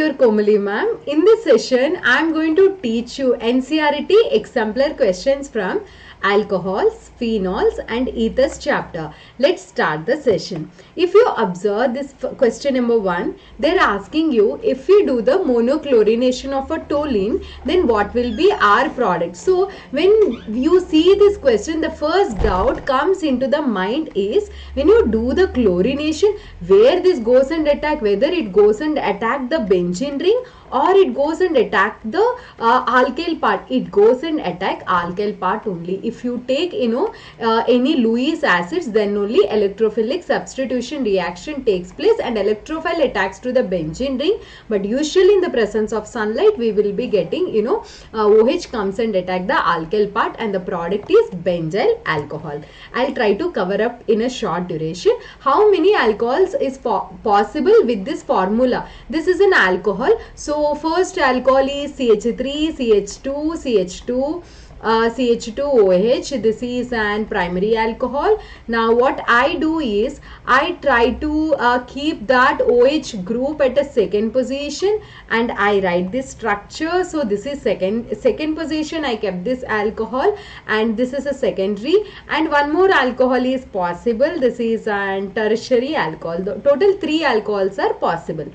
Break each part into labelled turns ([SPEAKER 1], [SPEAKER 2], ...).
[SPEAKER 1] your Komali ma'am. In this session, I am going to teach you NCERT exemplar questions from alcohols, phenols and ethers chapter. Let's start the session. If you observe this question number 1, they are asking you if we do the monochlorination of a toluene, then what will be our product? So when you see this question, the first doubt comes into the mind is when you do the chlorination, where this goes and attack, whether it goes and attack the benzene ring or it goes and attack the alkyl part. It goes and attack alkyl part only. If you take any Lewis acids, then only electrophilic substitution reaction takes place and electrophile attacks to the benzene ring. But usually in the presence of sunlight, we will be getting OH comes and attack the alkyl part and the product is benzyl alcohol. I'll try to cover up in a short duration. How many alcohols is possible with this formula? This is an alcohol. So first alcohol is CH3, CH2, CH2, CH2OH. This is an primary alcohol. Now what I do is I try to keep that OH group at a second position and I write this structure. So this is second position. I kept this alcohol and this is a secondary, and one more alcohol is possible. This is an tertiary alcohol. The total 3 alcohols are possible.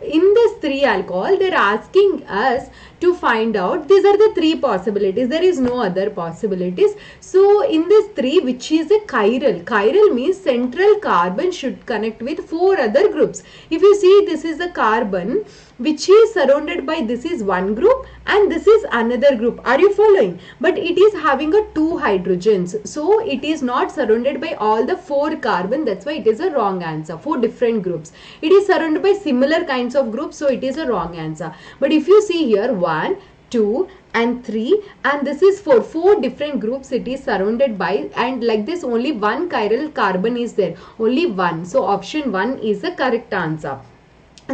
[SPEAKER 1] In this 3 alcohol, they are asking us to find out, these are the 3 possibilities. There is no other possibilities. So in this 3, which is a chiral. Chiral means central carbon should connect with 4 other groups. If you see, this is a carbon which is surrounded by, this is one group and this is another group. Are you following? But it is having a 2 hydrogens. So it is not surrounded by all the 4 carbon. That's why it is a wrong answer. 4 different groups. It is surrounded by similar kinds of groups. So it is a wrong answer. But if you see here, 1, 2 and 3, and this is for 4 different groups it is surrounded by, and like this only one chiral carbon is there. Only one. So option 1 is the correct answer.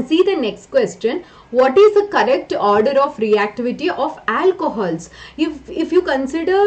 [SPEAKER 1] See the next question. What is the correct order of reactivity of alcohols? If you consider,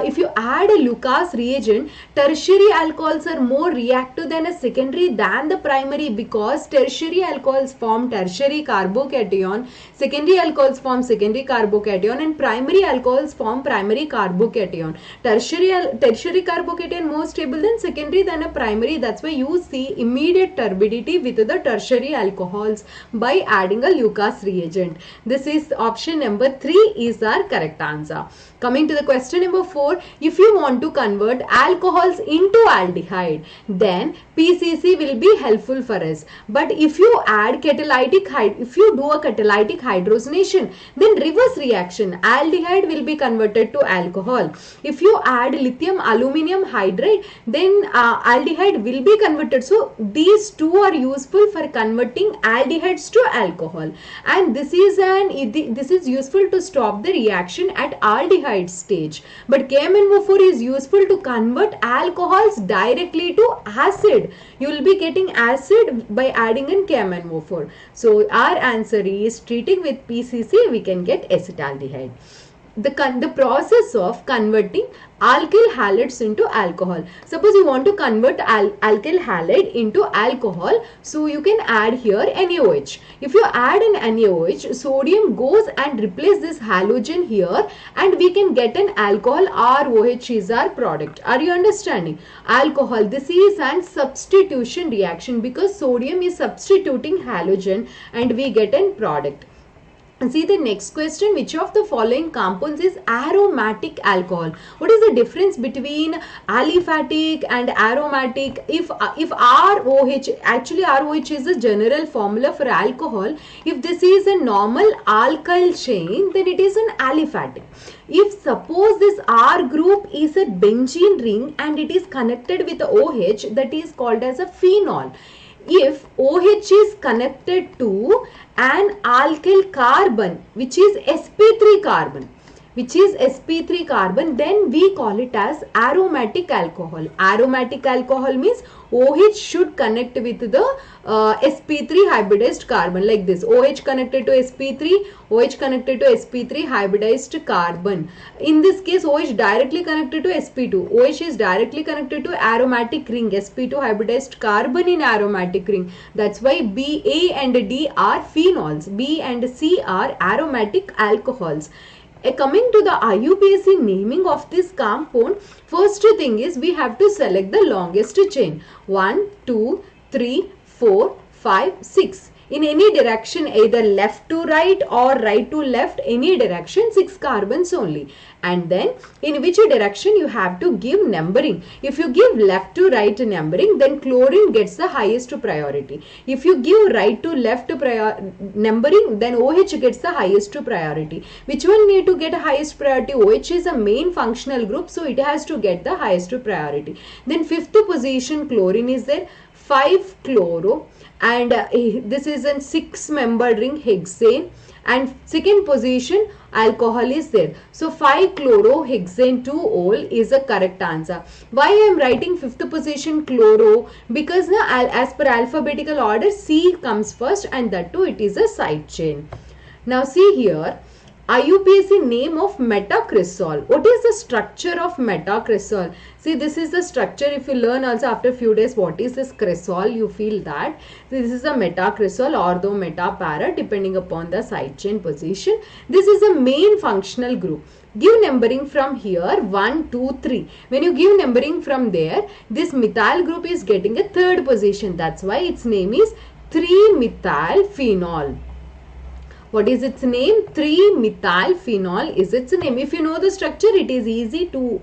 [SPEAKER 1] if you add a Lucas reagent, tertiary alcohols are more reactive than a secondary than the primary, because tertiary alcohols form tertiary carbocation, secondary alcohols form secondary carbocation, and primary alcohols form primary carbocation. Tertiary carbocation more stable than secondary than a primary. That's why you see immediate turbidity with the tertiary alcohols by adding a Lucas reagent. This is option number 3 is our correct answer. Coming to the question number 4, if you want to convert alcohols into aldehyde, then PCC will be helpful for us. But if you add if you do a catalytic hydrogenation, then reverse reaction, aldehyde will be converted to alcohol. If you add lithium aluminum hydride, then aldehyde will be converted. So these two are useful for converting aldehydes to alcohol, and this is useful to stop the reaction at aldehyde stage. But KMnO4 is useful to convert alcohols directly to acid. You will be getting acid by adding in KMnO4. So our answer is, treating with PCC we can get acetaldehyde. The process of converting alkyl halides into alcohol. Suppose you want to convert alkyl halide into alcohol, so you can add here NaOH. If you add an NaOH, sodium goes and replace this halogen here, and we can get an alcohol. ROH is our product. Are you understanding? Alcohol, this is an substitution reaction because sodium is substituting halogen and we get an product. See the next question. Which of the following compounds is aromatic alcohol? What is the difference between aliphatic and aromatic? If ROH, actually ROH is a general formula for alcohol. If this is a normal alkyl chain, then it is an aliphatic. If suppose this R group is a benzene ring and it is connected with OH, that is called as a phenol. If OH is connected to an alkyl carbon, which is sp3 carbon, which is sp3 carbon, then we call it as aromatic alcohol. Aromatic alcohol means OH should connect with the sp3 hybridized carbon, like this. OH connected to sp3, OH connected to sp3 hybridized carbon. In this case, OH directly connected to sp2. OH is directly connected to aromatic ring, sp2 hybridized carbon in aromatic ring. That's why B, A and D are phenols. B and C are aromatic alcohols. Coming to the IUPAC naming of this compound, first thing is we have to select the longest chain. 1, 2, 3, 4, 5, 6. In any direction, either left to right or right to left, any direction, 6 carbons only. And then in which direction you have to give numbering. If you give left to right numbering, then chlorine gets the highest priority. If you give right to left numbering, then OH gets the highest priority. Which one need to get highest priority? OH is a main functional group, so it has to get the highest priority. Then fifth position chlorine is there, 5 chloro, and this is a 6-membered ring, hexane, and second position alcohol is there. So 5 chlorohexane 2-ol is a correct answer. Why I am writing fifth position chloro? Because as per alphabetical order, C comes first, and that too it is a side chain. Now see here, IUPAC name of metacresol. What is the structure of metacresol? See, this is the structure. If you learn also after few days what is this cresol, you feel that this is a metacresol, ortho, meta, para, depending upon the side chain position. This is a main functional group. Give numbering from here 1, 2, 3. When you give numbering from there, this methyl group is getting a third position. That's why its name is 3-methylphenol. What is its name? 3-methylphenol is its name. If you know the structure, it is easy to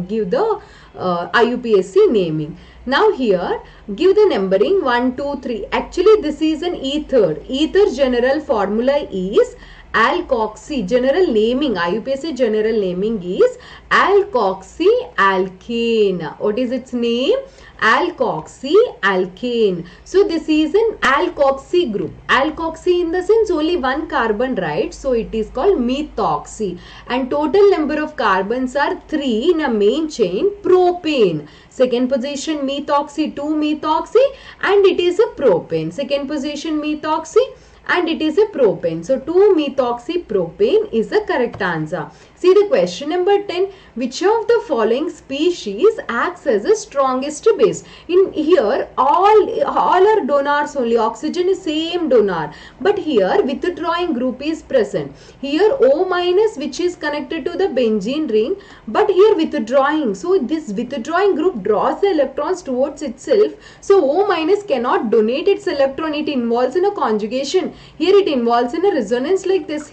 [SPEAKER 1] give the IUPAC naming. Now here, give the numbering 1, 2, 3. Actually, this is an ether. Ether general formula is alkoxy. General naming, IUPAC general naming is alkoxyalkane. What is its name? Alkoxyalkane. So this is an alkoxy group. Alkoxy in the sense only one carbon, right? So it is called methoxy. And total number of carbons are 3 in a main chain, propane. Second position methoxy, 2-methoxy, and it is a propane. Second position methoxy, and it is a propane. So 2-methoxypropane is the correct answer. See the question number 10. Which of the following species acts as the strongest base? In here, all are donors only. Oxygen is same donor. But here, withdrawing group is present. Here, O minus, which is connected to the benzene ring. But here, withdrawing. So, this withdrawing group draws the electrons towards itself. So, O minus cannot donate its electron. It involves in a conjugation. Here, it involves in a resonance like this.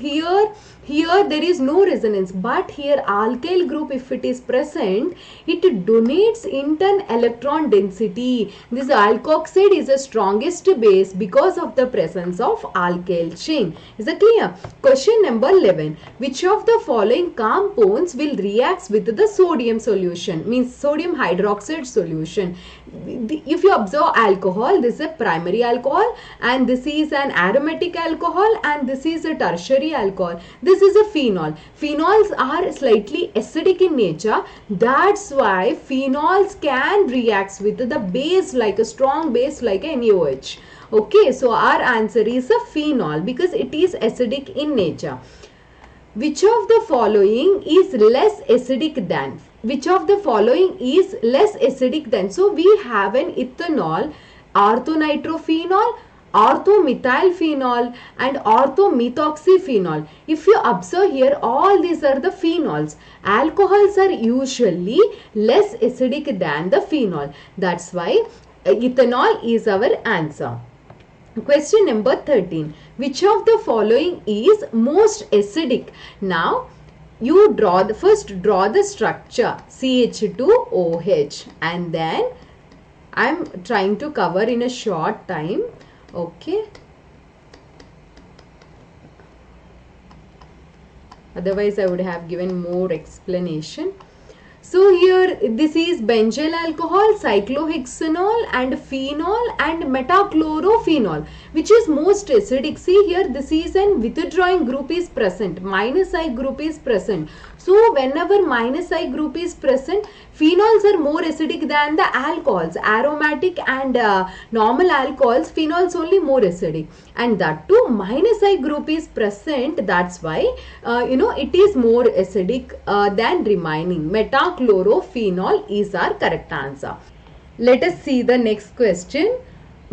[SPEAKER 1] Here there is no resonance, but here alkyl group, if it is present, it donates intern electron density. This alkoxide is the strongest base because of the presence of alkyl chain. Is that clear? Question number 11. Which of the following compounds will react with the sodium solution? Means sodium hydroxide solution. If you observe alcohol, this is a primary alcohol, and this is an aromatic alcohol, and this is a tertiary alcohol. This is a phenol. Phenols are slightly acidic in nature. That's why phenols can react with the base, like a strong base like a NaOH. Okay, so our answer is a phenol because it is acidic in nature. Which of the following is less acidic than? Which of the following is less acidic than? So we have an ethanol, orthonitrophenol, orthomethylphenol, and orthomethoxyphenol. If you observe here, all these are the phenols. Alcohols are usually less acidic than the phenol. That's why ethanol is our answer. Question number 13. Which of the following is most acidic? Now, you first draw the structure CH2OH, and then I am trying to cover in a short time. Okay. Otherwise, I would have given more explanation. So here this is benzyl alcohol, cyclohexanol and phenol and metachlorophenol, which is most acidic. See here, this is an withdrawing group is present, minus I group is present. So whenever minus I group is present, phenols are more acidic than the alcohols. Aromatic and normal alcohols, phenols only more acidic. And that too minus I group is present. That's why it is more acidic than remaining. Metachlorophenol is our correct answer. Let us see the next question.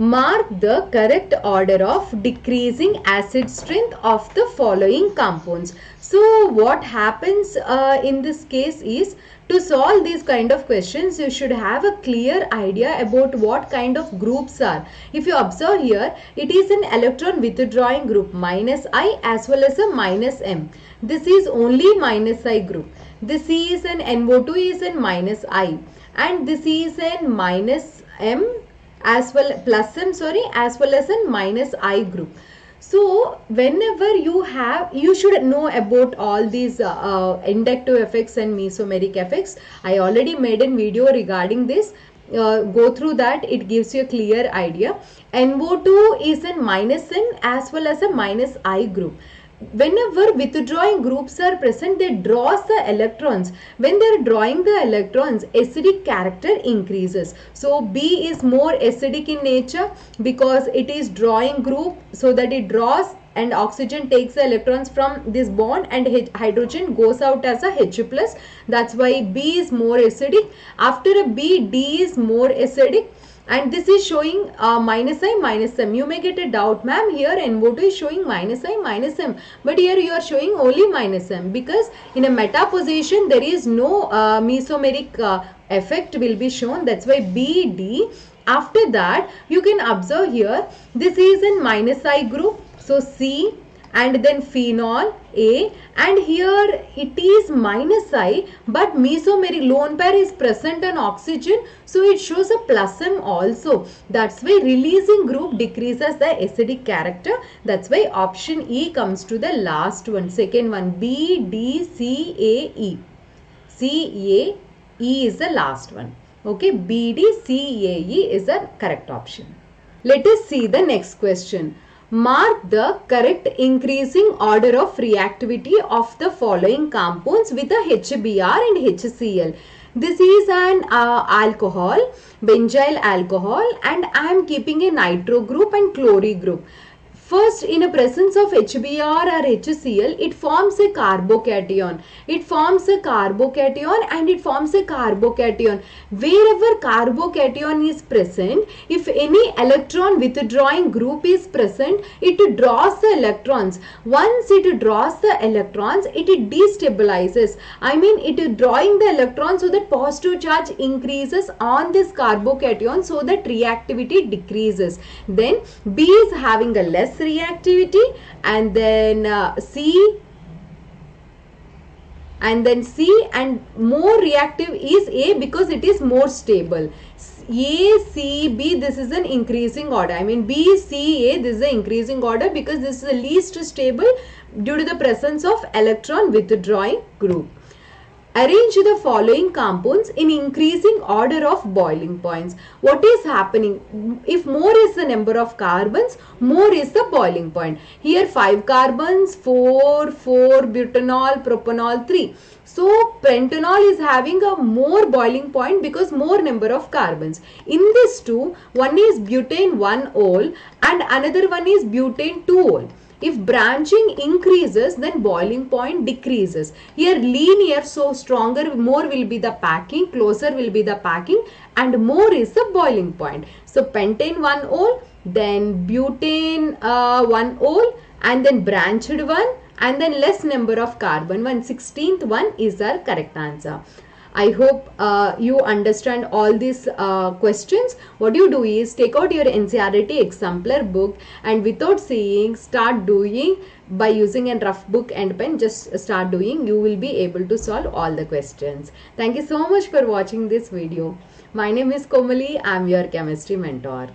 [SPEAKER 1] Mark the correct order of decreasing acid strength of the following compounds. So what happens in this case is, to solve these kind of questions, you should have a clear idea about what kind of groups are. If you observe here, it is an electron withdrawing group, minus I as well as a minus M. This is only minus I group. This is an NO2 is an minus I, and this is an minus M as well as well as a minus I group. So whenever you should know about all these inductive effects and mesomeric effects. I already made a video regarding this. Go through that, it gives you a clear idea. NO2 is a minus N as well as a minus I group. Whenever withdrawing groups are present, they draws the electrons. When they are drawing the electrons, acidic character increases. So B is more acidic in nature because it is drawing group, so that it draws and oxygen takes the electrons from this bond and hydrogen goes out as a H plus. That's why B is more acidic. After a B, D is more acidic. And this is showing minus I minus M. You may get a doubt, ma'am, here NO2 is showing minus I minus M, but here you are showing only minus M, because in a meta position there is no mesomeric effect will be shown. That's why B, D. After that, you can observe here, this is in minus I group, so C, and then phenol A, and here it is minus I, but mesomeric lone pair is present on oxygen, so it shows a plus M also. That's why releasing group decreases the acidic character. That's why option E comes to the last one, second one, B, D, C, A, E. C, A, E is the last one. Okay, B, D, C, A, E is the correct option. Let us see the next question. Mark the correct increasing order of reactivity of the following compounds with a HBr and HCl. This is an alcohol, benzyl alcohol, and I am keeping a nitro group and chlorine group. First, in a presence of HBr or HCl, it forms a carbocation. It forms a carbocation and it forms a carbocation. Wherever carbocation is present, if any electron withdrawing group is present, it draws the electrons. Once it draws the electrons, it destabilizes. I mean, it is drawing the electrons, so that positive charge increases on this carbocation, so that reactivity decreases. Then B is having a less reactivity, and then C, and more reactive is A because it is more stable. A, C, B, this is an increasing order. I mean B, C, A, this is an increasing order because this is the least stable due to the presence of electron withdrawing group. Arrange the following compounds in increasing order of boiling points. What is happening? If more is the number of carbons, more is the boiling point. Here 5 carbons, 4, butanol, propanol, 3. So pentanol is having a more boiling point because more number of carbons. In this two, one is butane 1-ol and another one is butane 2-ol. If branching increases, then boiling point decreases. Here linear, so stronger, more will be the packing, closer will be the packing, and more is the boiling point. So pentane 1-ol, then butane 1-ol, and then branched one, and then less number of carbon, 1/16th one is our correct answer. I hope you understand all these questions. What you do is take out your NCERT exemplar book and without seeing start doing by using a rough book and pen. Just start doing. You will be able to solve all the questions. Thank you so much for watching this video. My name is Komali. I am your chemistry mentor.